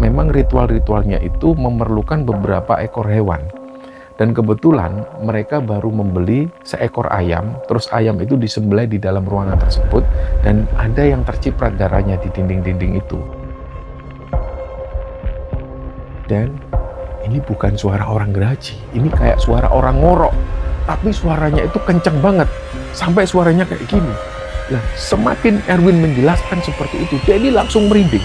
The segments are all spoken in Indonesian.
memang ritual-ritualnya itu memerlukan beberapa ekor hewan. Dan kebetulan mereka baru membeli seekor ayam, terus ayam itu disembelih di dalam ruangan tersebut, dan ada yang terciprat darahnya di dinding-dinding itu. Dan ini bukan suara orang geraji, ini kayak suara orang ngorok, tapi suaranya itu kenceng banget, sampai suaranya kayak gini. Nah, semakin Erwin menjelaskan seperti itu, Denny langsung merinding.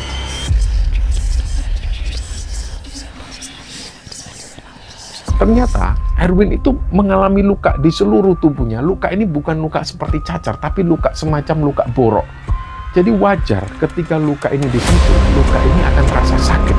Ternyata Erwin itu mengalami luka di seluruh tubuhnya. Luka ini bukan luka seperti cacar, tapi luka semacam luka borok. Jadi wajar ketika luka ini disentuh, luka ini akan terasa sakit.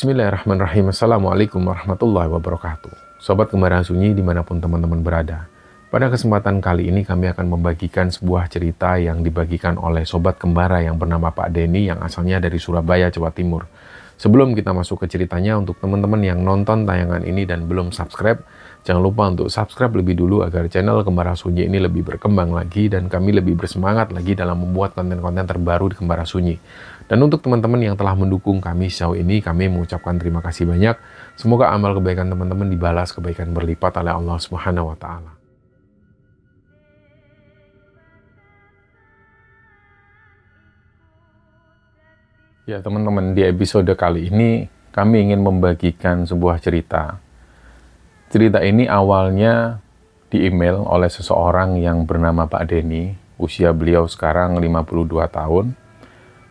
Bismillahirrahmanirrahim. Assalamualaikum warahmatullahi wabarakatuh. Sobat Kembaran Sunyi dimanapun teman-teman berada. Pada kesempatan kali ini kami akan membagikan sebuah cerita yang dibagikan oleh Sobat Kembara yang bernama Pak Denny yang asalnya dari Surabaya, Jawa Timur. Sebelum kita masuk ke ceritanya, untuk teman-teman yang nonton tayangan ini dan belum subscribe, jangan lupa untuk subscribe lebih dulu agar channel Kembara Sunyi ini lebih berkembang lagi dan kami lebih bersemangat lagi dalam membuat konten-konten terbaru di Kembara Sunyi. Dan untuk teman-teman yang telah mendukung kami sejauh ini, kami mengucapkan terima kasih banyak. Semoga amal kebaikan teman-teman dibalas kebaikan berlipat oleh Allah Subhanahu wa Ta'ala. Ya teman-teman, di episode kali ini kami ingin membagikan sebuah cerita. Cerita ini awalnya di email oleh seseorang yang bernama Pak Denny. Usia beliau sekarang 52 tahun.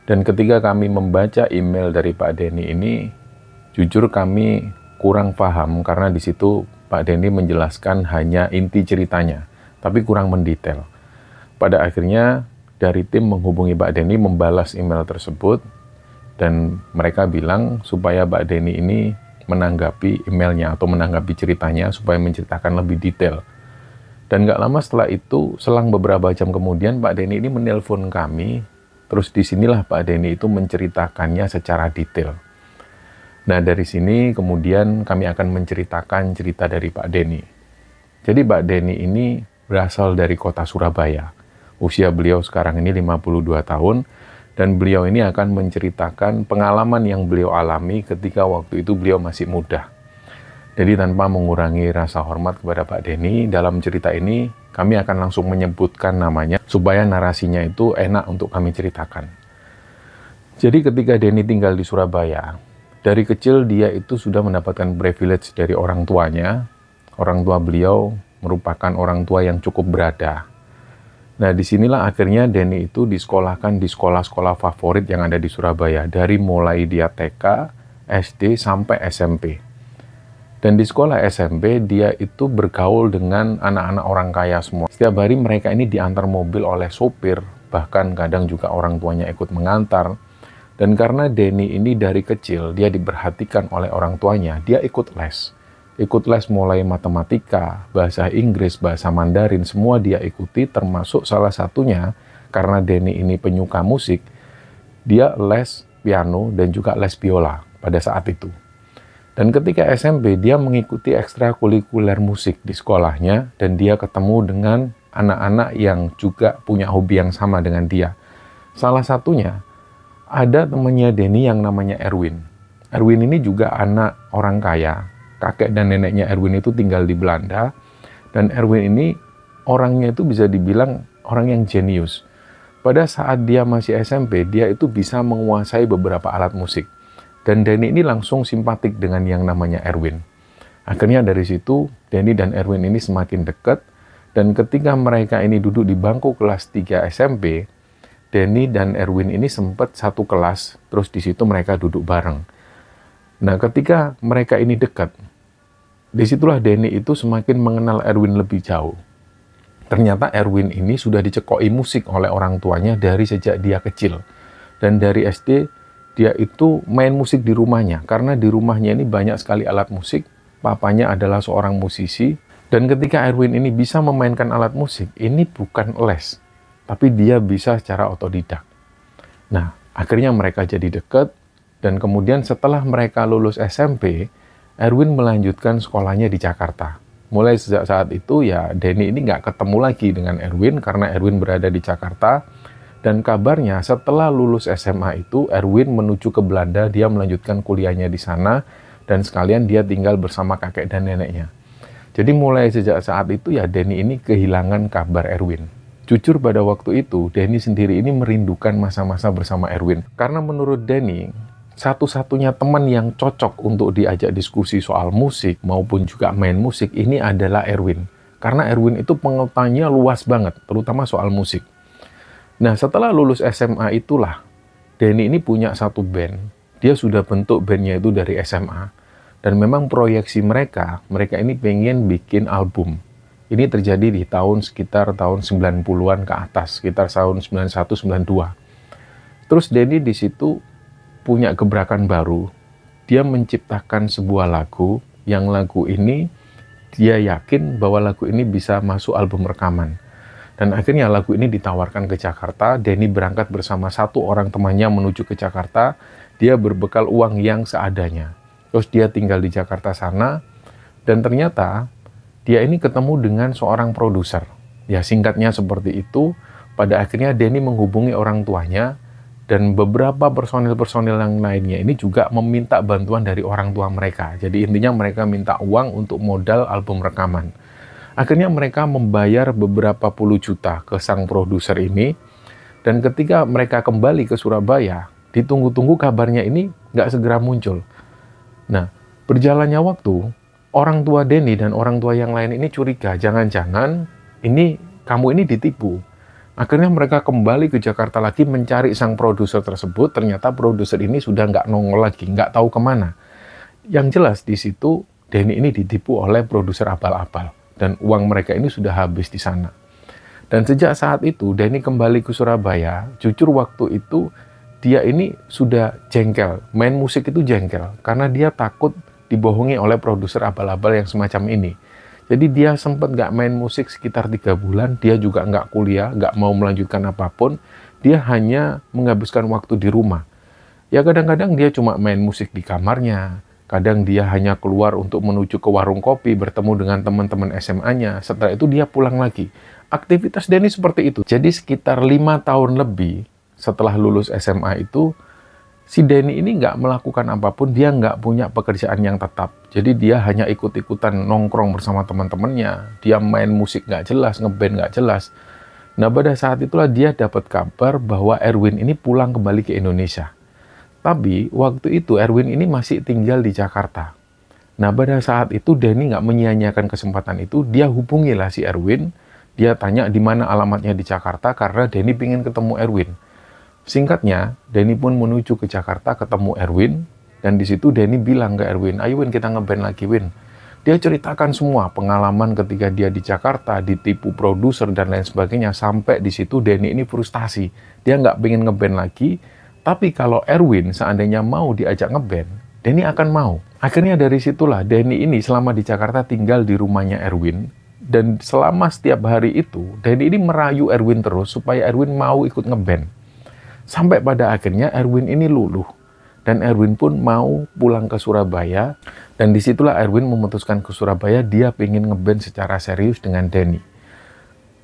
Dan ketika kami membaca email dari Pak Denny ini, jujur kami kurang paham karena di situ Pak Denny menjelaskan hanya inti ceritanya, tapi kurang mendetail. Pada akhirnya dari tim menghubungi Pak Denny membalas email tersebut dan mereka bilang supaya Pak Denny ini menanggapi emailnya atau menanggapi ceritanya supaya menceritakan lebih detail. Dan gak lama setelah itu, selang beberapa jam kemudian Pak Denny ini menelpon kami. Terus disinilah Pak Denny itu menceritakannya secara detail. Nah dari sini kemudian kami akan menceritakan cerita dari Pak Denny. Jadi Pak Denny ini berasal dari kota Surabaya. Usia beliau sekarang ini 52 tahun. Dan beliau ini akan menceritakan pengalaman yang beliau alami ketika waktu itu beliau masih muda. Jadi tanpa mengurangi rasa hormat kepada Pak Denny, dalam cerita ini kami akan langsung menyebutkan namanya supaya narasinya itu enak untuk kami ceritakan. Jadi ketika Denny tinggal di Surabaya, dari kecil dia itu sudah mendapatkan privilege dari orang tuanya. Orang tua beliau merupakan orang tua yang cukup berada. Nah disinilah akhirnya Denny itu disekolahkan di sekolah-sekolah favorit yang ada di Surabaya. Dari mulai dia TK, SD, sampai SMP. Dan di sekolah SMP, dia itu bergaul dengan anak-anak orang kaya semua. Setiap hari mereka ini diantar mobil oleh sopir, bahkan kadang juga orang tuanya ikut mengantar. Dan karena Denny ini dari kecil, dia diperhatikan oleh orang tuanya, dia ikut les. Ikut les mulai matematika, bahasa Inggris, bahasa Mandarin, semua dia ikuti, termasuk salah satunya, karena Denny ini penyuka musik, dia les piano dan juga les biola pada saat itu. Dan ketika SMP, dia mengikuti ekstrakurikuler musik di sekolahnya, dan dia ketemu dengan anak-anak yang juga punya hobi yang sama dengan dia. Salah satunya, ada temannya Denny yang namanya Erwin. Erwin ini juga anak orang kaya, kakek dan neneknya Erwin itu tinggal di Belanda, dan Erwin ini orangnya itu bisa dibilang orang yang jenius. Pada saat dia masih SMP, dia itu bisa menguasai beberapa alat musik. Dan Denny ini langsung simpatik dengan yang namanya Erwin. Akhirnya dari situ, Denny dan Erwin ini semakin dekat, dan ketika mereka ini duduk di bangku kelas 3 SMP, Denny dan Erwin ini sempat satu kelas, terus di situ mereka duduk bareng. Nah, ketika mereka ini dekat, disitulah Denny itu semakin mengenal Erwin lebih jauh. Ternyata Erwin ini sudah dicekoi musik oleh orang tuanya dari sejak dia kecil. Dan dari SD, dia itu main musik di rumahnya. Karena di rumahnya ini banyak sekali alat musik. Papanya adalah seorang musisi. Dan ketika Erwin ini bisa memainkan alat musik, ini bukan les, tapi dia bisa secara otodidak. Nah, akhirnya mereka jadi dekat. Dan kemudian setelah mereka lulus SMP, Erwin melanjutkan sekolahnya di Jakarta. Mulai sejak saat itu ya Denny ini nggak ketemu lagi dengan Erwin karena Erwin berada di Jakarta. Dan kabarnya setelah lulus SMA itu Erwin menuju ke Belanda, dia melanjutkan kuliahnya di sana dan sekalian dia tinggal bersama kakek dan neneknya. Jadi mulai sejak saat itu ya Denny ini kehilangan kabar Erwin. Jujur pada waktu itu Denny sendiri ini merindukan masa-masa bersama Erwin. Karena menurut Denny, satu-satunya teman yang cocok untuk diajak diskusi soal musik maupun juga main musik ini adalah Erwin. Karena Erwin itu pengetahuannya luas banget, terutama soal musik. Nah, setelah lulus SMA itulah, Denny ini punya satu band. Dia sudah bentuk bandnya itu dari SMA. Dan memang proyeksi mereka ini pengen bikin album. Ini terjadi di sekitar tahun 90-an ke atas, sekitar tahun 91-92. Terus Denny di situ punya gebrakan baru. Dia menciptakan sebuah lagu, yang lagu ini dia yakin bahwa lagu ini bisa masuk album rekaman. Dan akhirnya lagu ini ditawarkan ke Jakarta. Denny berangkat bersama satu orang temannya menuju ke Jakarta. Dia berbekal uang yang seadanya. Terus dia tinggal di Jakarta sana. Dan ternyata dia ini ketemu dengan seorang produser. Ya singkatnya seperti itu. Pada akhirnya Denny menghubungi orang tuanya. Dan beberapa personil-personil yang lainnya ini juga meminta bantuan dari orang tua mereka. Jadi intinya mereka minta uang untuk modal album rekaman. Akhirnya mereka membayar beberapa puluh juta ke sang produser ini. Dan ketika mereka kembali ke Surabaya, ditunggu-tunggu kabarnya ini nggak segera muncul. Nah, berjalannya waktu, orang tua Denny dan orang tua yang lain ini curiga. Jangan-jangan kamu ini ditipu. Akhirnya mereka kembali ke Jakarta lagi mencari sang produser tersebut. Ternyata produser ini sudah nggak nongol lagi, nggak tahu kemana. Yang jelas di situ, Denny ini ditipu oleh produser abal-abal. Dan uang mereka ini sudah habis di sana. Dan sejak saat itu, Denny kembali ke Surabaya. Jujur waktu itu, dia ini sudah jengkel. Main musik itu jengkel. Karena dia takut dibohongi oleh produser abal-abal yang semacam ini. Jadi dia sempat nggak main musik sekitar 3 bulan. Dia juga nggak kuliah, nggak mau melanjutkan apapun. Dia hanya menghabiskan waktu di rumah. Ya kadang-kadang dia cuma main musik di kamarnya. Kadang dia hanya keluar untuk menuju ke warung kopi, bertemu dengan teman-teman SMA-nya. Setelah itu dia pulang lagi. Aktivitas Denny seperti itu. Jadi sekitar 5 tahun lebih setelah lulus SMA itu, si Denny ini nggak melakukan apapun, dia nggak punya pekerjaan yang tetap. Jadi dia hanya ikut-ikutan nongkrong bersama teman-temannya. Dia main musik nggak jelas, ngeband nggak jelas. Nah pada saat itulah dia dapat kabar bahwa Erwin ini pulang kembali ke Indonesia. Tapi waktu itu Erwin ini masih tinggal di Jakarta. Nah pada saat itu Denny nggak menyia-nyiakan kesempatan itu, dia hubungilah si Erwin. Dia tanya di mana alamatnya di Jakarta karena Denny ingin ketemu Erwin. Singkatnya, Denny pun menuju ke Jakarta ketemu Erwin. Dan di situ Denny bilang ke Erwin, ayo Win kita ngeband lagi Win. Dia ceritakan semua pengalaman ketika dia di Jakarta, ditipu produser dan lain sebagainya. Sampai di situ Denny ini frustasi. Dia nggak pengen ngeband lagi. Tapi kalau Erwin seandainya mau diajak ngeband, Denny akan mau. Akhirnya dari situlah Denny ini selama di Jakarta tinggal di rumahnya Erwin. Dan selama setiap hari itu, Denny ini merayu Erwin terus supaya Erwin mau ikut ngeband. Sampai pada akhirnya Erwin ini luluh. Dan Erwin pun mau pulang ke Surabaya. Dan disitulah Erwin memutuskan ke Surabaya, dia pengen ngeband secara serius dengan Denny.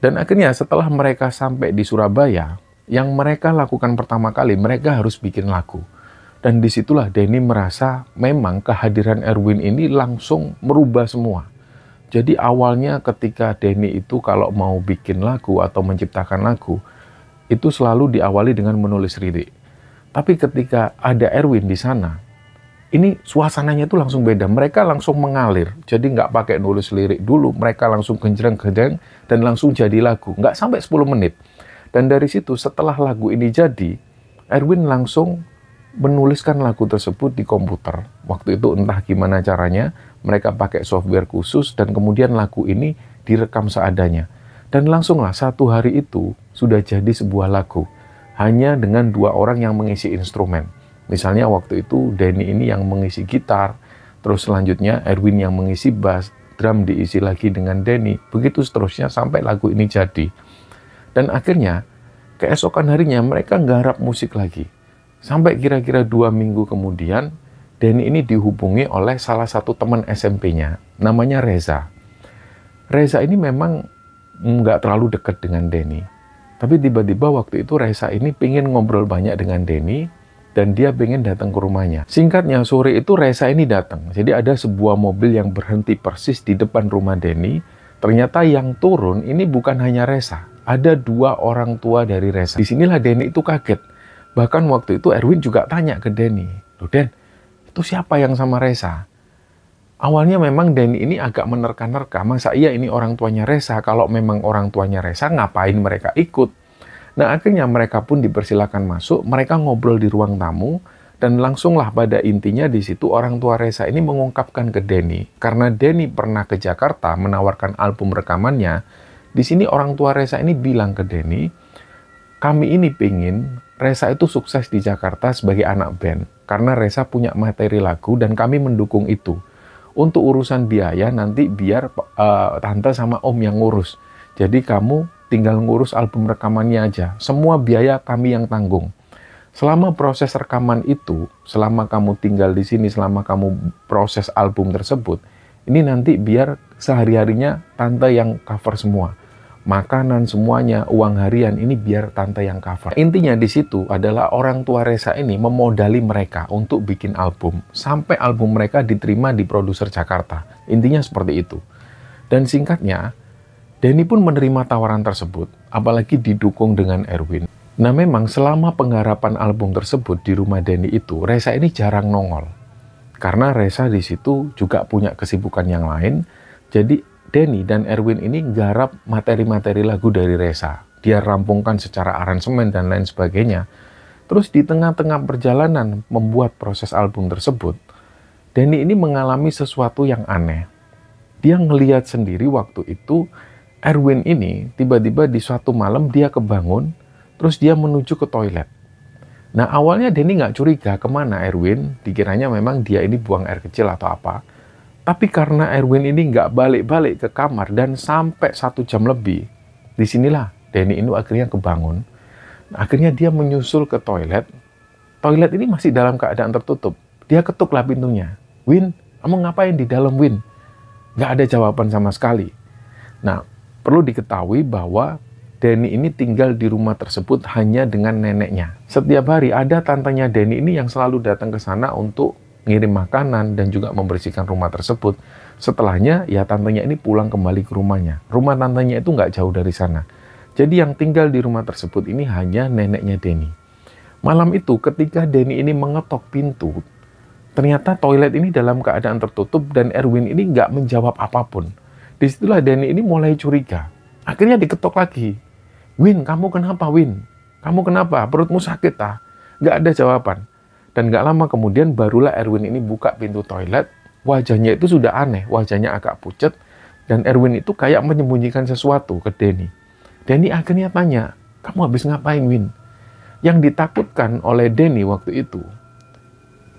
Dan akhirnya setelah mereka sampai di Surabaya, yang mereka lakukan pertama kali, mereka harus bikin lagu. Dan disitulah Denny merasa memang kehadiran Erwin ini langsung merubah semua. Jadi awalnya ketika Denny itu kalau mau bikin lagu atau menciptakan lagu, itu selalu diawali dengan menulis lirik. Tapi ketika ada Erwin di sana, ini suasananya itu langsung beda. Mereka langsung mengalir. Jadi nggak pakai nulis lirik dulu, mereka langsung genjreng-genjreng dan langsung jadi lagu. Nggak sampai 10 menit. Dan dari situ setelah lagu ini jadi, Erwin langsung menuliskan lagu tersebut di komputer. Waktu itu entah gimana caranya, mereka pakai software khusus dan kemudian lagu ini direkam seadanya. Dan langsunglah satu hari itu sudah jadi sebuah lagu. Hanya dengan 2 orang yang mengisi instrumen. Misalnya waktu itu Denny ini yang mengisi gitar, terus selanjutnya Erwin yang mengisi bass, drum diisi lagi dengan Denny, begitu seterusnya sampai lagu ini jadi. Dan akhirnya keesokan harinya mereka nggarap musik lagi. Sampai kira-kira 2 minggu kemudian, Denny ini dihubungi oleh salah satu teman SMP-nya, namanya Reza. Reza ini memang nggak terlalu dekat dengan Denny. Tapi tiba-tiba waktu itu Reza ini pengen ngobrol banyak dengan Denny, dan dia pengen datang ke rumahnya. Singkatnya, sore itu Reza ini datang. Jadi ada sebuah mobil yang berhenti persis di depan rumah Denny. Ternyata yang turun ini bukan hanya Reza. Ada 2 orang tua dari Reza. Disinilah Denny itu kaget. Bahkan waktu itu Erwin juga tanya ke Denny, "Loh Den, itu siapa yang sama Reza?" Awalnya memang Denny ini agak menerka-nerka, masa iya ini orang tuanya Reza? Kalau memang orang tuanya Reza, ngapain mereka ikut? Nah akhirnya mereka pun dipersilakan masuk, mereka ngobrol di ruang tamu, dan langsunglah pada intinya di situ orang tua Reza ini mengungkapkan ke Denny, karena Denny pernah ke Jakarta menawarkan album rekamannya. Di sini orang tua Reza ini bilang ke Denny, "Kami ini pingin Reza itu sukses di Jakarta sebagai anak band, karena Reza punya materi lagu dan kami mendukung itu. Untuk urusan biaya nanti biar tante sama om yang ngurus. Jadi kamu tinggal ngurus album rekamannya aja. Semua biaya kami yang tanggung. Selama proses rekaman itu, selama kamu tinggal di sini, selama kamu proses album tersebut, ini nanti biar sehari-harinya tante yang cover semua. Makanan semuanya, uang harian ini biar tante yang cover." Intinya di situ adalah orang tua Reza ini memodali mereka untuk bikin album sampai album mereka diterima di produser Jakarta. Intinya seperti itu. Dan singkatnya, Denny pun menerima tawaran tersebut, apalagi didukung dengan Erwin. Nah memang selama penggarapan album tersebut di rumah Denny itu, Reza ini jarang nongol. Karena Reza di situ juga punya kesibukan yang lain, jadi Denny dan Erwin ini garap materi-materi lagu dari Reza. Dia rampungkan secara aransemen dan lain sebagainya. Terus di tengah-tengah perjalanan membuat proses album tersebut, Denny ini mengalami sesuatu yang aneh. Dia ngelihat sendiri waktu itu, Erwin ini tiba-tiba di suatu malam dia kebangun, terus dia menuju ke toilet. Nah awalnya Denny nggak curiga kemana Erwin, dikiranya memang dia ini buang air kecil atau apa. Tapi karena Erwin ini nggak balik-balik ke kamar dan sampai 1 jam lebih, disinilah Denny ini akhirnya kebangun. Akhirnya dia menyusul ke toilet. Toilet ini masih dalam keadaan tertutup. Dia ketuklah pintunya. "Win, kamu ngapain di dalam, Win?" Nggak ada jawaban sama sekali. Nah, perlu diketahui bahwa Denny ini tinggal di rumah tersebut hanya dengan neneknya. Setiap hari ada tantenya Denny ini yang selalu datang ke sana untuk ngirim makanan dan juga membersihkan rumah tersebut. Setelahnya, ya tantenya ini pulang kembali ke rumahnya. Rumah tantenya itu nggak jauh dari sana. Jadi yang tinggal di rumah tersebut ini hanya neneknya Denny. Malam itu ketika Denny ini mengetok pintu, ternyata toilet ini dalam keadaan tertutup dan Erwin ini nggak menjawab apapun. Disitulah Denny ini mulai curiga. Akhirnya diketok lagi. "Win, kamu kenapa, Win? Kamu kenapa? Perutmu sakit, ah?" Nggak ada jawaban. Dan gak lama kemudian barulah Erwin ini buka pintu toilet, wajahnya itu sudah aneh, wajahnya agak pucat, dan Erwin itu kayak menyembunyikan sesuatu ke Denny. Denny akhirnya tanya, "Kamu habis ngapain, Win?" Yang ditakutkan oleh Denny waktu itu,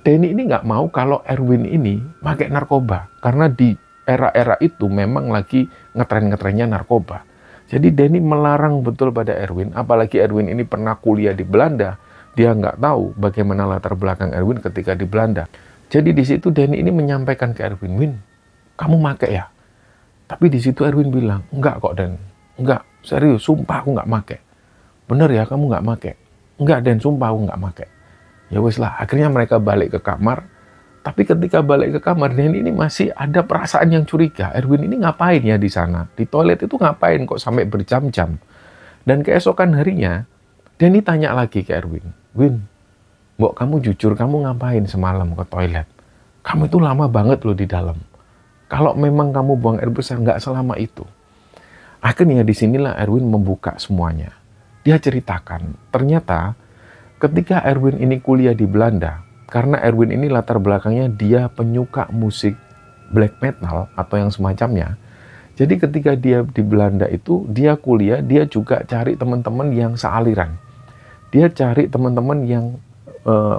Denny ini nggak mau kalau Erwin ini pakai narkoba, karena di era-era itu memang lagi ngetren-ngetrennya narkoba. Jadi Denny melarang betul pada Erwin, apalagi Erwin ini pernah kuliah di Belanda. Dia nggak tahu bagaimana latar belakang Erwin ketika di Belanda. Jadi di situ Denny ini menyampaikan ke Erwin, "Win, kamu make ya?" Tapi di situ Erwin bilang, "Enggak kok, Den. Enggak, serius, sumpah aku nggak make." "Bener ya, kamu nggak make?" "Enggak, Den, sumpah aku nggak make." Ya wes lah, akhirnya mereka balik ke kamar. Tapi ketika balik ke kamar, Denny ini masih ada perasaan yang curiga. Erwin ini ngapain ya di sana? Di toilet itu ngapain kok sampai berjam-jam? Dan keesokan harinya, Denny tanya lagi ke Erwin. Win, Mbok kamu jujur, kamu ngapain semalam ke toilet? Kamu itu lama banget loh di dalam. Kalau memang kamu buang air besar, nggak selama itu. Akhirnya disinilah Erwin membuka semuanya. Dia ceritakan, ternyata ketika Erwin ini kuliah di Belanda, karena Erwin ini latar belakangnya dia penyuka musik black metal atau yang semacamnya. Jadi ketika dia di Belanda itu, dia kuliah, dia juga cari teman-teman yang sealiran. Dia cari teman-teman yang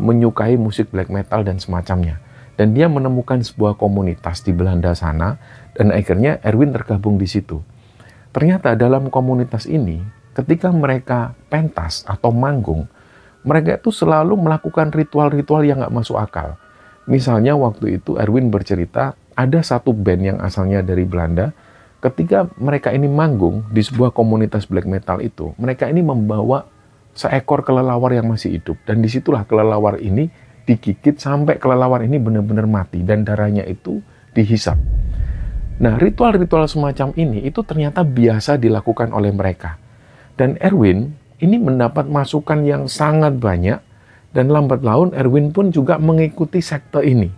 menyukai musik black metal dan semacamnya. Dan dia menemukan sebuah komunitas di Belanda sana, dan akhirnya Erwin tergabung di situ. Ternyata dalam komunitas ini, ketika mereka pentas atau manggung, mereka itu selalu melakukan ritual-ritual yang nggak masuk akal. Misalnya waktu itu Erwin bercerita, ada satu band yang asalnya dari Belanda, ketika mereka ini manggung di sebuah komunitas black metal itu, mereka ini membawa seekor kelelawar yang masih hidup. Dan disitulah kelelawar ini digigit sampai kelelawar ini benar-benar mati dan darahnya itu dihisap. Nah, ritual-ritual semacam ini itu ternyata biasa dilakukan oleh mereka. Dan Erwin ini mendapat masukan yang sangat banyak, dan lambat laun Erwin pun juga mengikuti sekte ini.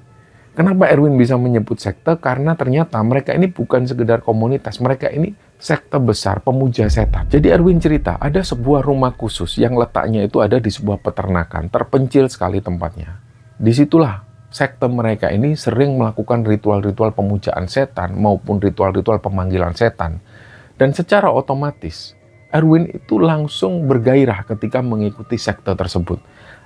Kenapa Erwin bisa menyebut sekte? Karena ternyata mereka ini bukan sekedar komunitas, mereka ini sekte besar pemuja setan. Jadi Erwin cerita, ada sebuah rumah khusus yang letaknya itu ada di sebuah peternakan, terpencil sekali tempatnya. Disitulah sekte mereka ini sering melakukan ritual-ritual pemujaan setan maupun ritual-ritual pemanggilan setan. Dan secara otomatis, Erwin itu langsung bergairah ketika mengikuti sekte tersebut.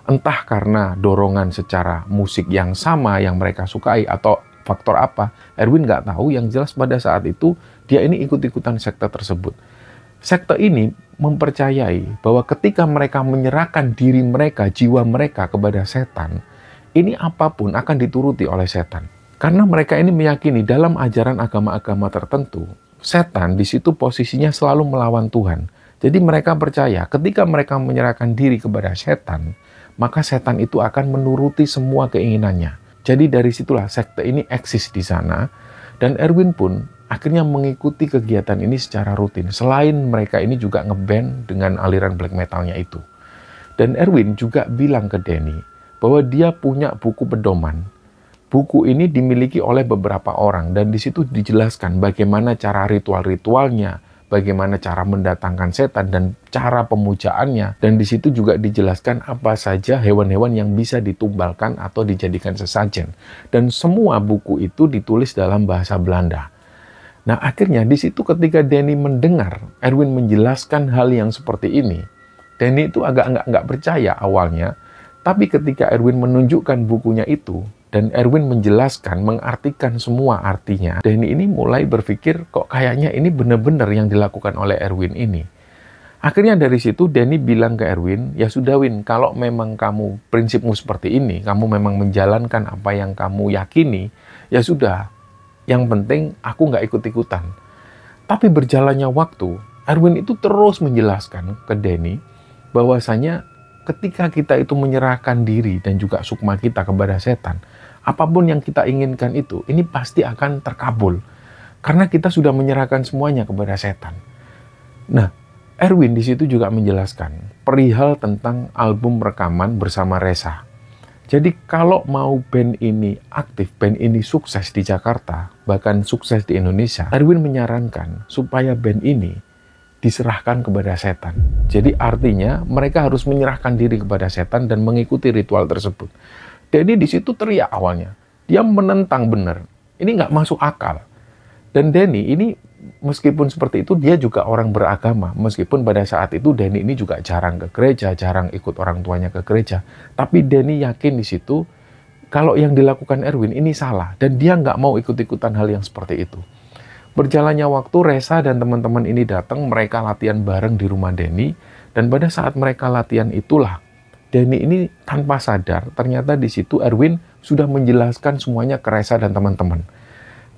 Entah karena dorongan secara musik yang sama yang mereka sukai atau faktor apa, Erwin nggak tahu. Yang jelas pada saat itu, dia ini ikut-ikutan sekte tersebut. Sekte ini mempercayai bahwa ketika mereka menyerahkan diri mereka, jiwa mereka kepada setan, ini apapun akan dituruti oleh setan. Karena mereka ini meyakini dalam ajaran agama-agama tertentu, setan di situ posisinya selalu melawan Tuhan. Jadi mereka percaya ketika mereka menyerahkan diri kepada setan, maka setan itu akan menuruti semua keinginannya. Jadi dari situlah sekte ini eksis di sana, dan Erwin pun akhirnya mengikuti kegiatan ini secara rutin. Selain mereka ini juga ngeband dengan aliran black metalnya itu. Dan Erwin juga bilang ke Denny bahwa dia punya buku pedoman. Buku ini dimiliki oleh beberapa orang, dan di situ dijelaskan bagaimana cara ritual-ritualnya, bagaimana cara mendatangkan setan dan cara pemujaannya, dan di situ juga dijelaskan apa saja hewan-hewan yang bisa ditumbalkan atau dijadikan sesajen. Dan semua buku itu ditulis dalam bahasa Belanda. Nah, akhirnya di situ ketika Denny mendengar Erwin menjelaskan hal yang seperti ini, Denny itu agak nggak percaya awalnya, tapi ketika Erwin menunjukkan bukunya itu, dan Erwin menjelaskan, mengartikan semua artinya, Denny ini mulai berpikir kok kayaknya ini benar-benar yang dilakukan oleh Erwin ini. Akhirnya dari situ Denny bilang ke Erwin, ya sudah Win, kalau memang kamu prinsipmu seperti ini, kamu memang menjalankan apa yang kamu yakini, ya sudah, yang penting aku nggak ikut-ikutan. Tapi berjalannya waktu, Erwin itu terus menjelaskan ke Denny bahwasanya ketika kita itu menyerahkan diri dan juga sukma kita kepada setan, apapun yang kita inginkan itu, ini pasti akan terkabul. Karena kita sudah menyerahkan semuanya kepada setan. Nah, Erwin di situ juga menjelaskan perihal tentang album rekaman bersama Reza. Jadi kalau mau band ini aktif, band ini sukses di Jakarta, bahkan sukses di Indonesia, Erwin menyarankan supaya band ini diserahkan kepada setan. Jadi artinya mereka harus menyerahkan diri kepada setan dan mengikuti ritual tersebut. Jadi di situ teriak awalnya. Dia menentang benar. Ini nggak masuk akal. Dan Denny ini meskipun seperti itu, dia juga orang beragama. Meskipun pada saat itu Denny ini juga jarang ke gereja, jarang ikut orang tuanya ke gereja. Tapi Denny yakin di situ kalau yang dilakukan Erwin ini salah. Dan dia nggak mau ikut-ikutan hal yang seperti itu. Berjalannya waktu, Reza dan teman-teman ini datang, mereka latihan bareng di rumah Denny, dan pada saat mereka latihan itulah, Denny ini tanpa sadar, ternyata di situ Erwin sudah menjelaskan semuanya ke Reza dan teman-teman.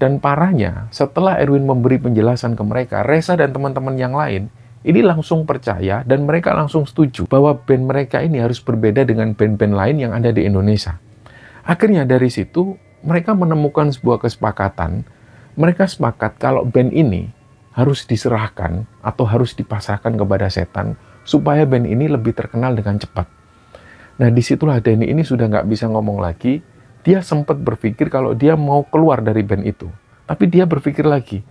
Dan parahnya, setelah Erwin memberi penjelasan ke mereka, Reza dan teman-teman yang lain, ini langsung percaya dan mereka langsung setuju bahwa band mereka ini harus berbeda dengan band-band lain yang ada di Indonesia. Akhirnya dari situ mereka menemukan sebuah kesepakatan. Mereka sepakat kalau band ini harus diserahkan atau harus dipasrahkan kepada setan supaya band ini lebih terkenal dengan cepat. Nah, disitulah Denny ini sudah nggak bisa ngomong lagi. Dia sempat berpikir kalau dia mau keluar dari band itu. Tapi dia berpikir lagi,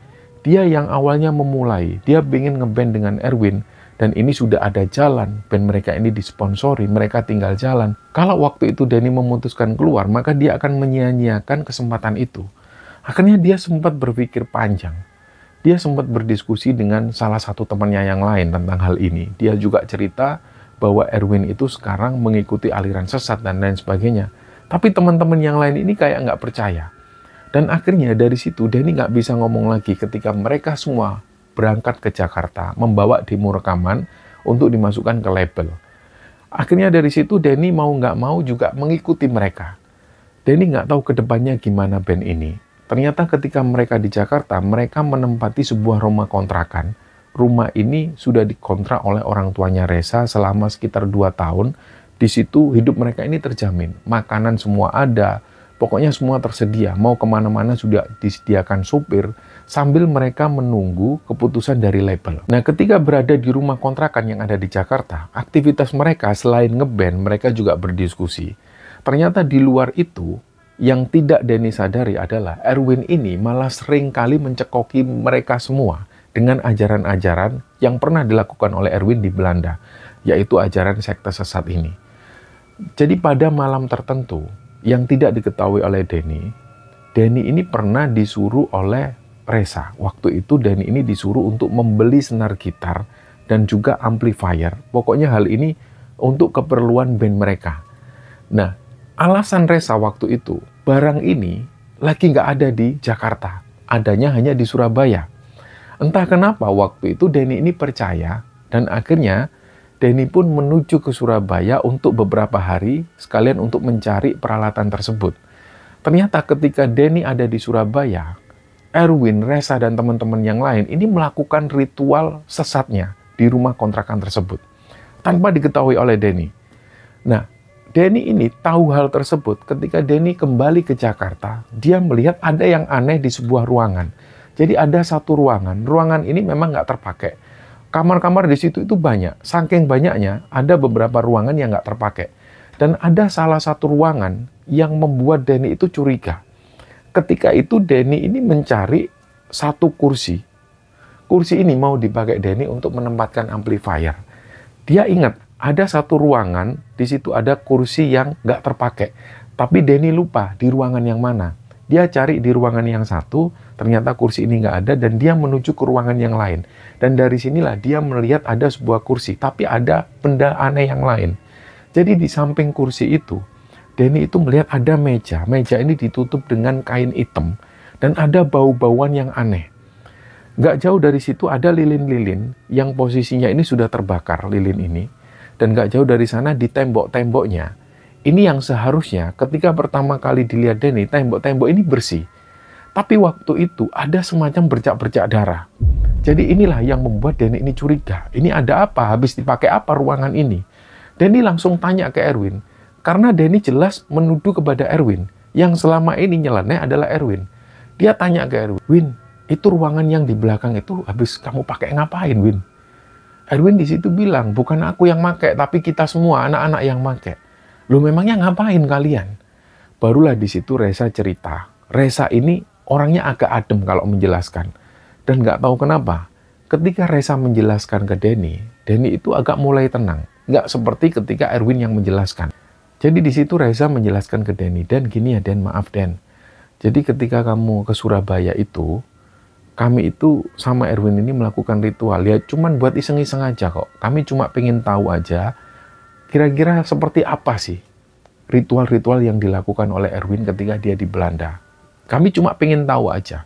dia yang awalnya memulai, dia ingin ngeband dengan Erwin, dan ini sudah ada jalan, band mereka ini disponsori, mereka tinggal jalan. Kalau waktu itu Denny memutuskan keluar, maka dia akan menyia-nyiakan kesempatan itu. Akhirnya dia sempat berpikir panjang. Dia sempat berdiskusi dengan salah satu temannya yang lain tentang hal ini. Dia juga cerita bahwa Erwin itu sekarang mengikuti aliran sesat dan lain sebagainya. Tapi teman-teman yang lain ini kayak nggak percaya. Dan akhirnya dari situ Denny nggak bisa ngomong lagi ketika mereka semua berangkat ke Jakarta, membawa demo rekaman untuk dimasukkan ke label. Akhirnya dari situ Denny mau nggak mau juga mengikuti mereka. Denny nggak tahu ke depannya gimana band ini. Ternyata ketika mereka di Jakarta, mereka menempati sebuah rumah kontrakan. Rumah ini sudah dikontrak oleh orang tuanya Reza selama sekitar 2 tahun. Di situ hidup mereka ini terjamin. Makanan semua ada, pokoknya semua tersedia. Mau kemana-mana sudah disediakan supir, sambil mereka menunggu keputusan dari label. Nah, ketika berada di rumah kontrakan yang ada di Jakarta, aktivitas mereka selain ngeband, mereka juga berdiskusi. Ternyata di luar itu, yang tidak Denny sadari adalah Erwin ini malah sering kali mencekoki mereka semua dengan ajaran-ajaran yang pernah dilakukan oleh Erwin di Belanda, yaitu ajaran sekte sesat ini. Jadi pada malam tertentu, yang tidak diketahui oleh Denny ini pernah disuruh oleh Reza. Waktu itu Denny ini disuruh untuk membeli senar gitar dan juga amplifier. Pokoknya hal ini untuk keperluan band mereka. Nah, alasan Reza waktu itu, barang ini lagi nggak ada di Jakarta. Adanya hanya di Surabaya. Entah kenapa waktu itu Denny ini percaya, dan akhirnya Denny pun menuju ke Surabaya untuk beberapa hari, sekalian untuk mencari peralatan tersebut. Ternyata ketika Denny ada di Surabaya, Erwin, Reza, dan teman-teman yang lain ini melakukan ritual sesatnya di rumah kontrakan tersebut, tanpa diketahui oleh Denny. Nah, Denny ini tahu hal tersebut ketika Denny kembali ke Jakarta. Dia melihat ada yang aneh di sebuah ruangan. Jadi ada satu ruangan ini memang nggak terpakai. Kamar-kamar di situ itu banyak. Saking banyaknya, ada beberapa ruangan yang nggak terpakai. Dan ada salah satu ruangan yang membuat Denny itu curiga. Ketika itu Denny ini mencari satu kursi. Kursi ini mau dipakai Denny untuk menempatkan amplifier. Dia ingat, ada satu ruangan, di situ ada kursi yang nggak terpakai. Tapi Denny lupa di ruangan yang mana. Dia cari di ruangan yang satu, ternyata kursi ini nggak ada, dan dia menuju ke ruangan yang lain. Dan dari sinilah dia melihat ada sebuah kursi, tapi ada benda aneh yang lain. Jadi di samping kursi itu, Denny itu melihat ada meja. Meja ini ditutup dengan kain hitam, dan ada bau-bauan yang aneh. Nggak jauh dari situ ada lilin-lilin, yang posisinya ini sudah terbakar, lilin ini. Dan nggak jauh dari sana di tembok-temboknya, ini yang seharusnya ketika pertama kali dilihat Denny, tembok-tembok ini bersih. Tapi waktu itu ada semacam bercak-bercak darah. Jadi inilah yang membuat Denny ini curiga. Ini ada apa? Habis dipakai apa ruangan ini? Denny langsung tanya ke Erwin. Karena Denny jelas menuduh kepada Erwin. Yang selama ini nyeleneh adalah Erwin. Dia tanya ke Erwin, "Win, itu ruangan yang di belakang itu habis kamu pakai ngapain, Win?" Erwin di situ bilang, "Bukan aku yang pakai, tapi kita semua anak-anak yang pakai." "Loh, memangnya ngapain kalian?" Barulah di situ Reza cerita. Reza ini orangnya agak adem kalau menjelaskan. Dan nggak tahu kenapa, ketika Reza menjelaskan ke Denny itu agak mulai tenang. Nggak seperti ketika Erwin yang menjelaskan. Jadi di situ Reza menjelaskan ke Denny, "Dan gini ya Den, maaf Den. Jadi ketika kamu ke Surabaya itu, kami itu sama Erwin ini melakukan ritual. Ya cuman buat iseng-iseng aja kok. Kami cuma pengen tahu aja, kira-kira seperti apa sih ritual-ritual yang dilakukan oleh Erwin ketika dia di Belanda. Kami cuma pengen tahu aja."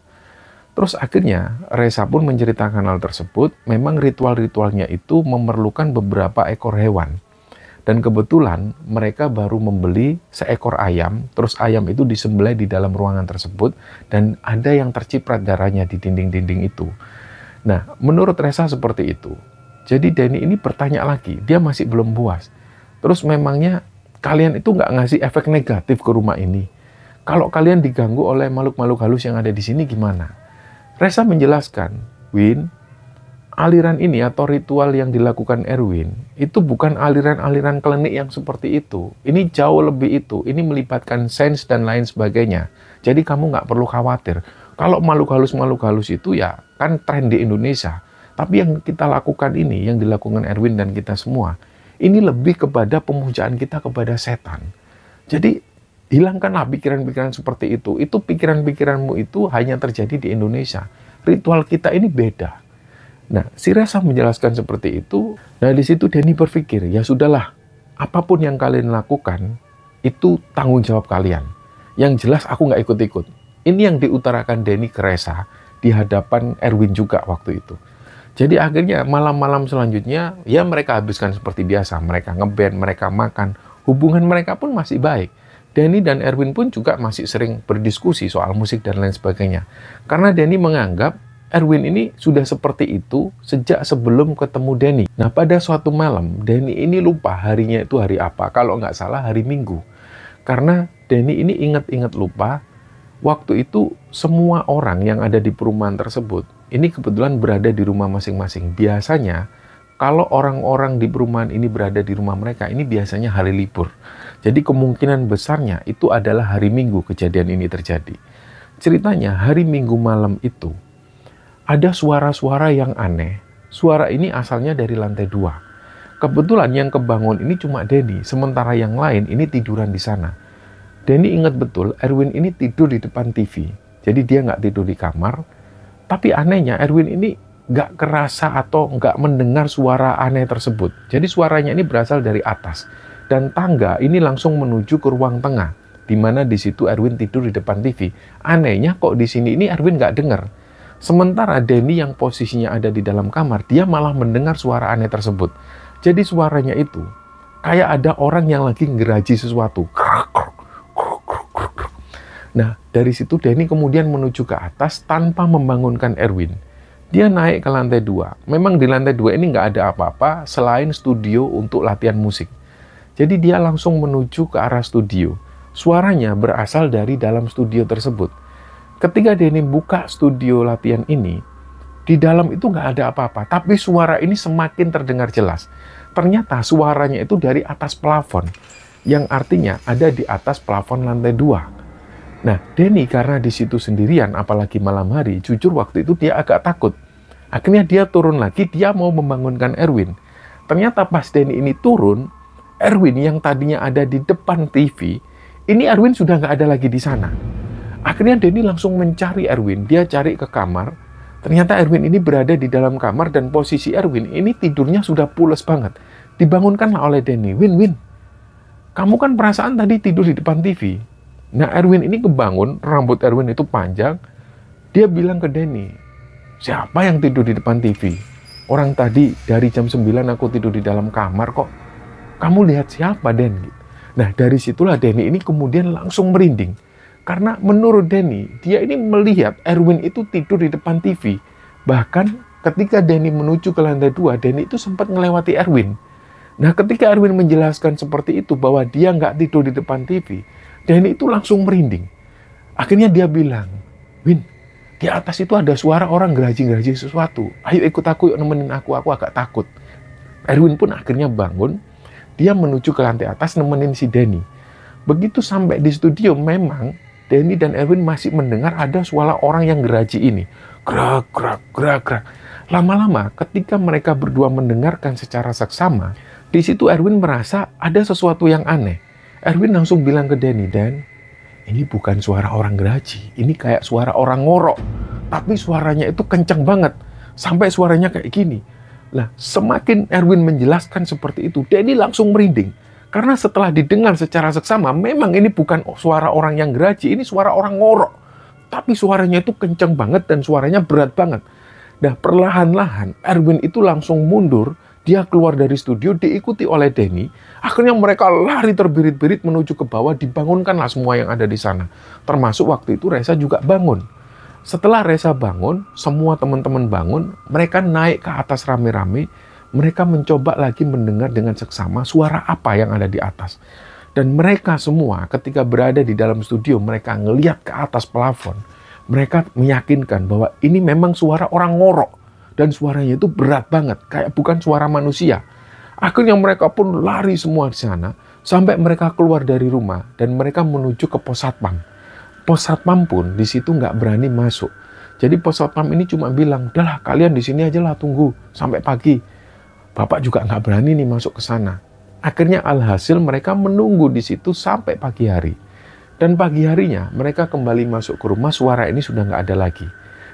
Terus akhirnya Reza pun menceritakan hal tersebut. Memang ritual-ritualnya itu memerlukan beberapa ekor hewan. Dan kebetulan mereka baru membeli seekor ayam. Terus ayam itu disembelih di dalam ruangan tersebut. Dan ada yang terciprat darahnya di dinding-dinding itu. Nah, menurut Reza seperti itu. Jadi Denny ini bertanya lagi, dia masih belum puas. Terus memangnya kalian itu nggak ngasih efek negatif ke rumah ini? Kalau kalian diganggu oleh makhluk-makhluk halus yang ada di sini gimana? Reza menjelaskan, Win, aliran ini atau ritual yang dilakukan Erwin, itu bukan aliran-aliran klinik yang seperti itu. Ini jauh lebih itu. Ini melibatkan sains dan lain sebagainya. Jadi kamu nggak perlu khawatir. Kalau makhluk halus itu ya kan tren di Indonesia. Tapi yang kita lakukan ini, yang dilakukan Erwin dan kita semua, ini lebih kepada pemujaan kita kepada setan. Jadi hilangkanlah pikiran-pikiran seperti itu. Itu pikiran-pikiranmu itu hanya terjadi di Indonesia. Ritual kita ini beda. Nah, si Reza menjelaskan seperti itu. Nah, di situ Denny berpikir, ya sudahlah, apapun yang kalian lakukan, itu tanggung jawab kalian. Yang jelas aku nggak ikut-ikut. Ini yang diutarakan Denny ke Reza di hadapan Erwin juga waktu itu. Jadi akhirnya malam-malam selanjutnya, ya mereka habiskan seperti biasa. Mereka ngeband, mereka makan. Hubungan mereka pun masih baik. Denny dan Erwin pun juga masih sering berdiskusi soal musik dan lain sebagainya. Karena Denny menganggap Erwin ini sudah seperti itu sejak sebelum ketemu Denny. Nah, pada suatu malam, Denny ini lupa harinya itu hari apa. Kalau nggak salah hari Minggu. Karena Denny ini ingat-ingat lupa, waktu itu semua orang yang ada di perumahan tersebut, ini kebetulan berada di rumah masing-masing. Biasanya, kalau orang-orang di perumahan ini berada di rumah mereka, ini biasanya hari libur. Jadi kemungkinan besarnya itu adalah hari Minggu kejadian ini terjadi. Ceritanya hari Minggu malam itu, ada suara-suara yang aneh. Suara ini asalnya dari lantai 2. Kebetulan yang kebangun ini cuma Denny, sementara yang lain ini tiduran di sana. Denny ingat betul, Erwin ini tidur di depan TV. Jadi dia nggak tidur di kamar. Tapi anehnya, Erwin ini nggak kerasa atau nggak mendengar suara aneh tersebut. Jadi suaranya ini berasal dari atas. Dan tangga ini langsung menuju ke ruang tengah, di mana di situ Erwin tidur di depan TV. Anehnya kok di sini ini Erwin nggak dengar. Sementara Denny yang posisinya ada di dalam kamar, dia malah mendengar suara aneh tersebut. Jadi suaranya itu kayak ada orang yang lagi ngeraji sesuatu. Nah, dari situ Denny kemudian menuju ke atas tanpa membangunkan Erwin. Dia naik ke lantai 2. Memang di lantai 2 ini nggak ada apa-apa selain studio untuk latihan musik. Jadi dia langsung menuju ke arah studio. Suaranya berasal dari dalam studio tersebut. Ketika Denny buka studio latihan ini, di dalam itu nggak ada apa-apa. Tapi suara ini semakin terdengar jelas. Ternyata suaranya itu dari atas plafon. Yang artinya ada di atas plafon lantai 2. Nah, Denny karena di situ sendirian, apalagi malam hari, jujur waktu itu dia agak takut. Akhirnya dia turun lagi, dia mau membangunkan Erwin. Ternyata pas Denny ini turun, Erwin yang tadinya ada di depan TV, ini Erwin sudah nggak ada lagi di sana. Akhirnya Denny langsung mencari Erwin, dia cari ke kamar. Ternyata Erwin ini berada di dalam kamar dan posisi Erwin ini tidurnya sudah pules banget. Dibangunkanlah oleh Denny, Win, kamu kan perasaan tadi tidur di depan TV. Nah, Erwin ini kebangun, rambut Erwin itu panjang. Dia bilang ke Denny, siapa yang tidur di depan TV? Orang tadi dari jam 9 aku tidur di dalam kamar kok. Kamu lihat siapa, Den? Nah, dari situlah Denny ini kemudian langsung merinding. Karena menurut Denny, dia ini melihat Erwin itu tidur di depan TV. Bahkan ketika Denny menuju ke lantai 2, Denny itu sempat melewati Erwin. Nah, ketika Erwin menjelaskan seperti itu, bahwa dia nggak tidur di depan TV, Denny itu langsung merinding. Akhirnya dia bilang, Win, di atas itu ada suara orang geraji-geraji sesuatu. Ayo ikut aku, yuk nemenin aku agak takut. Erwin pun akhirnya bangun, dia menuju ke lantai atas nemenin si Denny. Begitu sampai di studio, memang Denny dan Erwin masih mendengar ada suara orang yang geraji ini. Gerak, gerak, gerak, gerak. Lama-lama ketika mereka berdua mendengarkan secara seksama, di situ Erwin merasa ada sesuatu yang aneh. Erwin langsung bilang ke Denny, Dan, ini bukan suara orang geraji, ini kayak suara orang ngorok. Tapi suaranya itu kenceng banget, sampai suaranya kayak gini. Nah, semakin Erwin menjelaskan seperti itu, Denny langsung merinding. Karena setelah didengar secara seksama, memang ini bukan suara orang yang geraji, ini suara orang ngorok. Tapi suaranya itu kenceng banget dan suaranya berat banget. Nah, perlahan-lahan Erwin itu langsung mundur, dia keluar dari studio diikuti oleh Denny. Akhirnya mereka lari terbirit-birit menuju ke bawah, dibangunkanlah semua yang ada di sana. Termasuk waktu itu Reza juga bangun. Setelah Reza bangun, semua teman-teman bangun, mereka naik ke atas rame-rame. mereka mencoba lagi mendengar dengan seksama suara apa yang ada di atas. Dan mereka semua ketika berada di dalam studio, mereka ngelihat ke atas plafon. Mereka meyakinkan bahwa ini memang suara orang ngorok. Dan suaranya itu berat banget, kayak bukan suara manusia. Akhirnya mereka pun lari semua di sana, sampai mereka keluar dari rumah dan mereka menuju ke pos satpam. Pos satpam pun di situ nggak berani masuk. Jadi pos satpam ini cuma bilang, udahlah kalian di sini aja lah tunggu sampai pagi. Bapak juga nggak berani nih masuk ke sana. Akhirnya alhasil mereka menunggu di situ sampai pagi hari. Dan pagi harinya mereka kembali masuk ke rumah, suara ini sudah nggak ada lagi.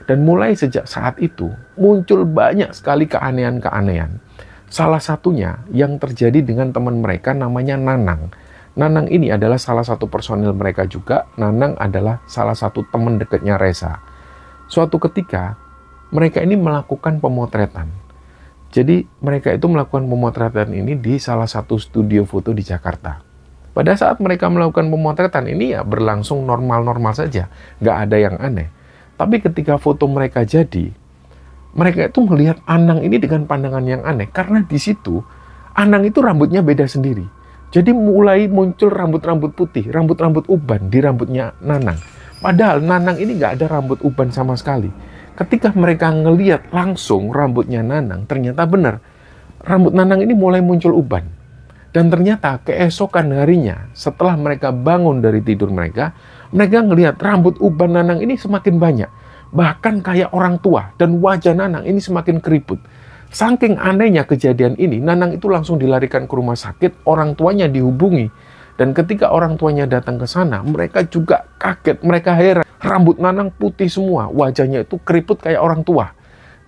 Dan mulai sejak saat itu muncul banyak sekali keanehan-keanehan. Salah satunya yang terjadi dengan teman mereka namanya Nanang. Nanang ini adalah salah satu personil mereka juga. Nanang adalah salah satu teman dekatnya Reza. Suatu ketika mereka ini melakukan pemotretan. Jadi mereka itu melakukan pemotretan ini di salah satu studio foto di Jakarta. Pada saat mereka melakukan pemotretan ini ya berlangsung normal-normal saja, nggak ada yang aneh. Tapi ketika foto mereka jadi, mereka itu melihat Anang ini dengan pandangan yang aneh. Karena di situ, Anang itu rambutnya beda sendiri. Jadi mulai muncul rambut-rambut putih, rambut-rambut uban di rambutnya Nanang. Padahal Nanang ini nggak ada rambut uban sama sekali. Ketika mereka ngelihat langsung rambutnya Nanang, ternyata benar. Rambut Nanang ini mulai muncul uban. Dan ternyata keesokan harinya, setelah mereka bangun dari tidur mereka ngelihat rambut uban Nanang ini semakin banyak. Bahkan kayak orang tua, dan wajah Nanang ini semakin keriput. Saking anehnya kejadian ini, Nanang itu langsung dilarikan ke rumah sakit, orang tuanya dihubungi. Dan ketika orang tuanya datang ke sana, mereka juga kaget, mereka heran. Rambut Nanang putih semua, wajahnya itu keriput kayak orang tua.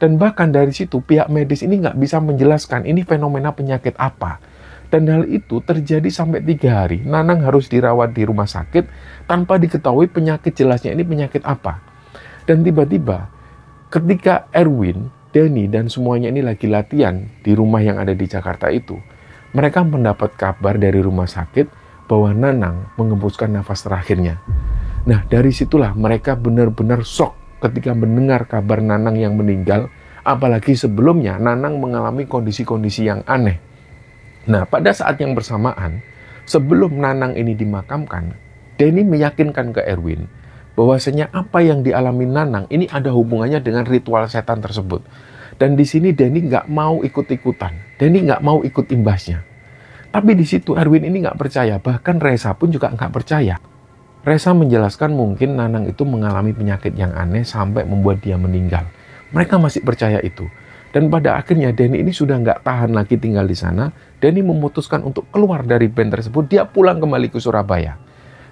Dan bahkan dari situ, pihak medis ini nggak bisa menjelaskan ini fenomena penyakit apa. Dan hal itu terjadi sampai 3 hari. Nanang harus dirawat di rumah sakit tanpa diketahui penyakit jelasnya ini penyakit apa. Dan tiba-tiba ketika Erwin, Denny, dan semuanya ini lagi latihan di rumah yang ada di Jakarta itu, mereka mendapat kabar dari rumah sakit bahwa Nanang mengembuskan nafas terakhirnya. Nah, dari situlah mereka benar-benar shock ketika mendengar kabar Nanang yang meninggal, apalagi sebelumnya Nanang mengalami kondisi-kondisi yang aneh. Nah, pada saat yang bersamaan, sebelum Nanang ini dimakamkan, Denny meyakinkan ke Erwin bahwasanya apa yang dialami Nanang ini ada hubungannya dengan ritual setan tersebut. Dan di sini Denny nggak mau ikut-ikutan, Denny nggak mau ikut imbasnya. Tapi di situ Erwin ini nggak percaya, bahkan Reza pun juga nggak percaya. Reza menjelaskan mungkin Nanang itu mengalami penyakit yang aneh sampai membuat dia meninggal. Mereka masih percaya itu. Dan pada akhirnya Denny ini sudah nggak tahan lagi tinggal di sana. Denny memutuskan untuk keluar dari band tersebut. Dia pulang kembali ke Surabaya.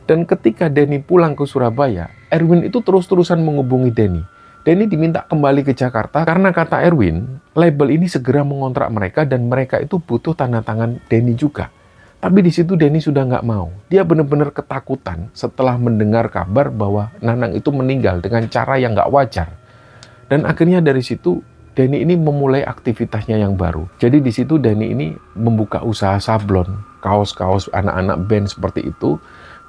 Dan ketika Denny pulang ke Surabaya, Erwin itu terus-terusan menghubungi Denny. Denny diminta kembali ke Jakarta karena kata Erwin, label ini segera mengontrak mereka dan mereka itu butuh tanda tangan Denny juga. Tapi di situ Denny sudah nggak mau. Dia benar-benar ketakutan setelah mendengar kabar bahwa Nanang itu meninggal dengan cara yang nggak wajar. Dan akhirnya dari situ Denny ini memulai aktivitasnya yang baru. Jadi di situ Denny ini membuka usaha sablon, kaos-kaos anak-anak band seperti itu.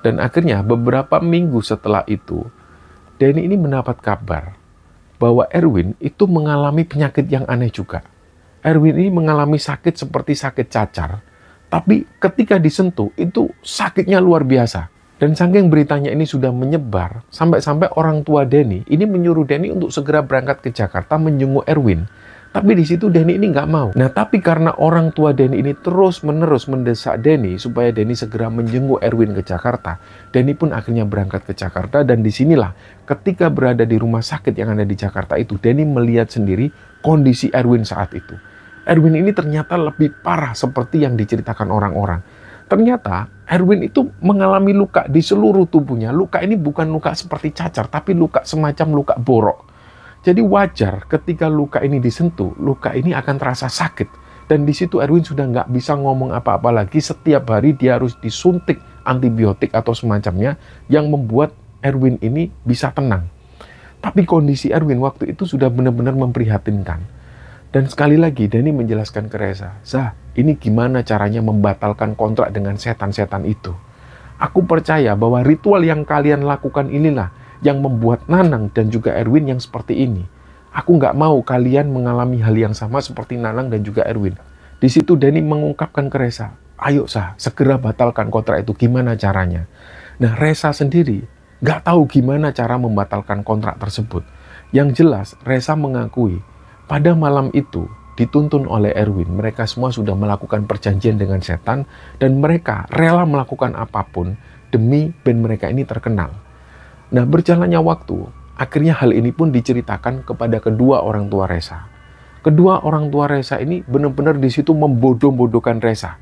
Dan akhirnya beberapa minggu setelah itu, Denny ini mendapat kabar bahwa Erwin itu mengalami penyakit yang aneh juga. Erwin ini mengalami sakit seperti sakit cacar. Tapi ketika disentuh itu sakitnya luar biasa. Dan saking beritanya ini sudah menyebar, sampai-sampai orang tua Denny ini menyuruh Denny untuk segera berangkat ke Jakarta menjenguk Erwin. Tapi di situ Denny ini nggak mau. Nah, tapi karena orang tua Denny ini terus-menerus mendesak Denny supaya Denny segera menjenguk Erwin ke Jakarta, Denny pun akhirnya berangkat ke Jakarta. Dan disinilah ketika berada di rumah sakit yang ada di Jakarta itu, Denny melihat sendiri kondisi Erwin saat itu. Erwin ini ternyata lebih parah seperti yang diceritakan orang-orang. Ternyata Erwin itu mengalami luka di seluruh tubuhnya. Luka ini bukan luka seperti cacar, tapi luka semacam luka borok. Jadi wajar ketika luka ini disentuh, luka ini akan terasa sakit. Dan di situ Erwin sudah nggak bisa ngomong apa-apa lagi. Setiap hari dia harus disuntik antibiotik atau semacamnya yang membuat Erwin ini bisa tenang. Tapi kondisi Erwin waktu itu sudah benar-benar memprihatinkan. Dan sekali lagi Denny menjelaskan ke Reza, Zah, ini gimana caranya membatalkan kontrak dengan setan-setan itu? Aku percaya bahwa ritual yang kalian lakukan inilah yang membuat Nanang dan juga Erwin yang seperti ini. Aku nggak mau kalian mengalami hal yang sama seperti Nanang dan juga Erwin. Di situ Denny mengungkapkan ke Reza, ayo Sah, segera batalkan kontrak itu, gimana caranya? Nah, Reza sendiri nggak tahu gimana cara membatalkan kontrak tersebut. Yang jelas, Reza mengakui pada malam itu dituntun oleh Erwin, mereka semua sudah melakukan perjanjian dengan setan dan mereka rela melakukan apapun demi band mereka ini terkenal. Nah, berjalannya waktu, akhirnya hal ini pun diceritakan kepada kedua orang tua Reza. Kedua orang tua Reza ini benar-benar di situ membodoh-bodohkan Reza.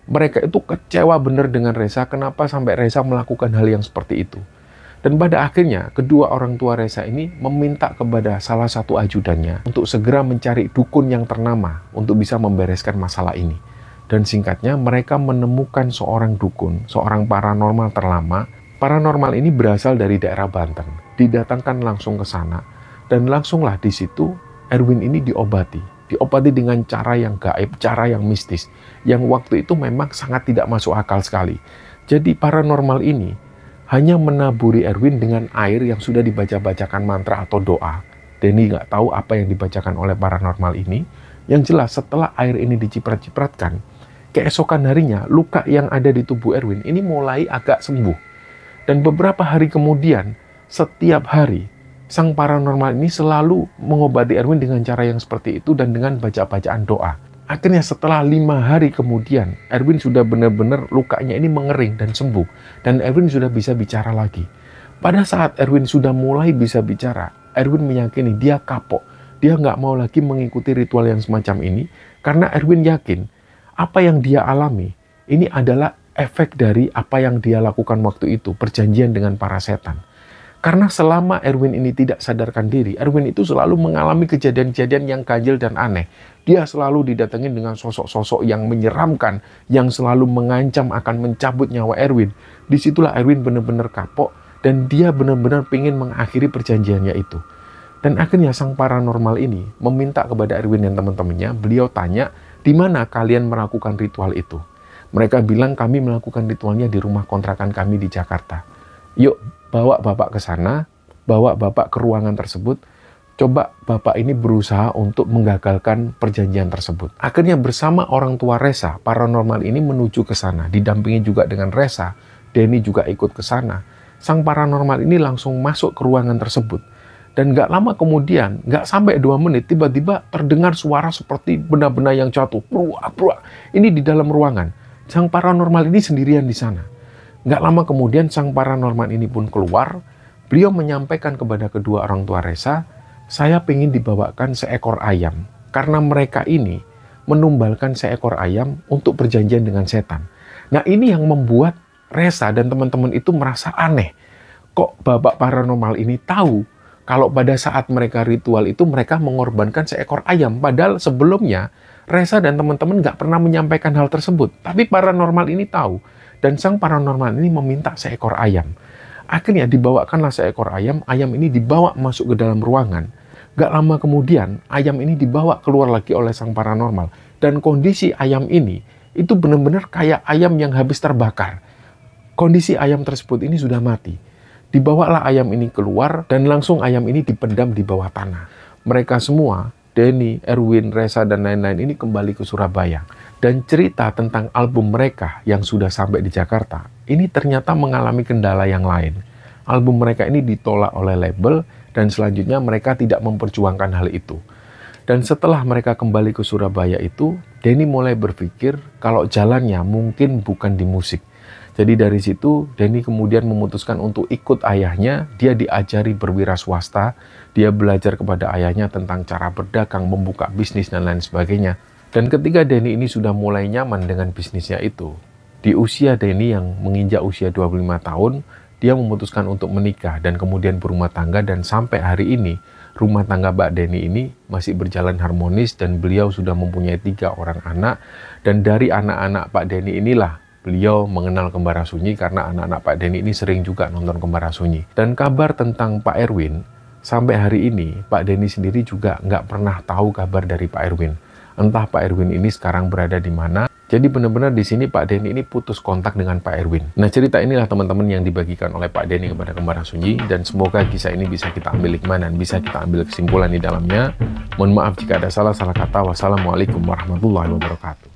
Mereka itu kecewa benar dengan Reza, kenapa sampai Reza melakukan hal yang seperti itu. Dan pada akhirnya, kedua orang tua Reza ini meminta kepada salah satu ajudannya untuk segera mencari dukun yang ternama untuk bisa membereskan masalah ini. Dan singkatnya, mereka menemukan seorang dukun, seorang paranormal terlama. Paranormal ini berasal dari daerah Banten. Didatangkan langsung ke sana. Dan langsunglah di situ, Erwin ini diobati. Diobati dengan cara yang gaib, cara yang mistis. Yang waktu itu memang sangat tidak masuk akal sekali. Jadi paranormal ini hanya menaburi Erwin dengan air yang sudah dibaca-bacakan mantra atau doa. Denny nggak tahu apa yang dibacakan oleh paranormal ini. Yang jelas setelah air ini diciprat-cipratkan, keesokan harinya luka yang ada di tubuh Erwin ini mulai agak sembuh. Dan beberapa hari kemudian, setiap hari, sang paranormal ini selalu mengobati Erwin dengan cara yang seperti itu dan dengan baca-bacaan doa. Akhirnya setelah 5 hari kemudian, Erwin sudah benar-benar lukanya ini mengering dan sembuh. Dan Erwin sudah bisa bicara lagi. Pada saat Erwin sudah mulai bisa bicara, Erwin meyakini dia kapok. Dia nggak mau lagi mengikuti ritual yang semacam ini. Karena Erwin yakin, apa yang dia alami, ini adalah efek dari apa yang dia lakukan waktu itu, perjanjian dengan para setan. Karena selama Erwin ini tidak sadarkan diri, Erwin itu selalu mengalami kejadian-kejadian yang ganjil dan aneh. Dia selalu didatangi dengan sosok-sosok yang menyeramkan, yang selalu mengancam akan mencabut nyawa Erwin. Disitulah Erwin benar-benar kapok, dan dia benar-benar ingin mengakhiri perjanjiannya itu. Dan akhirnya sang paranormal ini meminta kepada Erwin dan teman-temannya, beliau tanya, di mana kalian melakukan ritual itu? Mereka bilang kami melakukan ritualnya di rumah kontrakan kami di Jakarta. Yuk, bawa Bapak ke sana, bawa Bapak ke ruangan tersebut, coba Bapak ini berusaha untuk menggagalkan perjanjian tersebut. Akhirnya bersama orang tua Reza, paranormal ini menuju ke sana, didampingi juga dengan Reza, Denny juga ikut ke sana. Sang paranormal ini langsung masuk ke ruangan tersebut. Dan gak lama kemudian, gak sampai 2 menit, tiba-tiba terdengar suara seperti benda-benda yang jatuh. Pruak. Ini di dalam ruangan. Sang paranormal ini sendirian di sana. Nggak lama kemudian sang paranormal ini pun keluar. Beliau menyampaikan kepada kedua orang tua Reza, saya ingin dibawakan seekor ayam. Karena mereka ini menumbalkan seekor ayam untuk perjanjian dengan setan. Nah, ini yang membuat Reza dan teman-teman itu merasa aneh. Kok bapak paranormal ini tahu kalau pada saat mereka ritual itu mereka mengorbankan seekor ayam. Padahal sebelumnya Reza dan teman-teman nggak pernah menyampaikan hal tersebut. Tapi paranormal ini tahu. Dan sang paranormal ini meminta seekor ayam. Akhirnya dibawakanlah seekor ayam. Ayam ini dibawa masuk ke dalam ruangan. Gak lama kemudian, ayam ini dibawa keluar lagi oleh sang paranormal. Dan kondisi ayam ini, itu benar-benar kayak ayam yang habis terbakar. Kondisi ayam tersebut ini sudah mati. Dibawalah ayam ini keluar, dan langsung ayam ini dipendam di bawah tanah. Mereka semua, Denny, Erwin, Reza, dan lain-lain ini kembali ke Surabaya. Dan cerita tentang album mereka yang sudah sampai di Jakarta, ini ternyata mengalami kendala yang lain. Album mereka ini ditolak oleh label, dan selanjutnya mereka tidak memperjuangkan hal itu. Dan setelah mereka kembali ke Surabaya itu, Denny mulai berpikir kalau jalannya mungkin bukan di musik. Jadi dari situ, Denny kemudian memutuskan untuk ikut ayahnya. Dia diajari berwira swasta, dia belajar kepada ayahnya tentang cara berdagang, membuka bisnis, dan lain sebagainya. Dan ketika Denny ini sudah mulai nyaman dengan bisnisnya itu, di usia Denny yang menginjak usia 25 tahun, dia memutuskan untuk menikah dan kemudian berumah tangga, dan sampai hari ini, rumah tangga Mbak Denny ini masih berjalan harmonis dan beliau sudah mempunyai 3 orang anak. Dan dari anak-anak Pak Denny inilah beliau mengenal Kembara Sunyi karena anak-anak Pak Denny ini sering juga nonton Kembara Sunyi. Dan kabar tentang Pak Erwin, sampai hari ini Pak Denny sendiri juga nggak pernah tahu kabar dari Pak Erwin. Entah Pak Erwin ini sekarang berada di mana. Jadi benar-benar di sini Pak Denny ini putus kontak dengan Pak Erwin. Nah, cerita inilah teman-teman yang dibagikan oleh Pak Denny kepada Kembaran Sunyi, dan semoga kisah ini bisa kita ambil hikmah dan bisa kita ambil kesimpulan di dalamnya. Mohon maaf jika ada salah kata. Wassalamualaikum warahmatullahi wabarakatuh.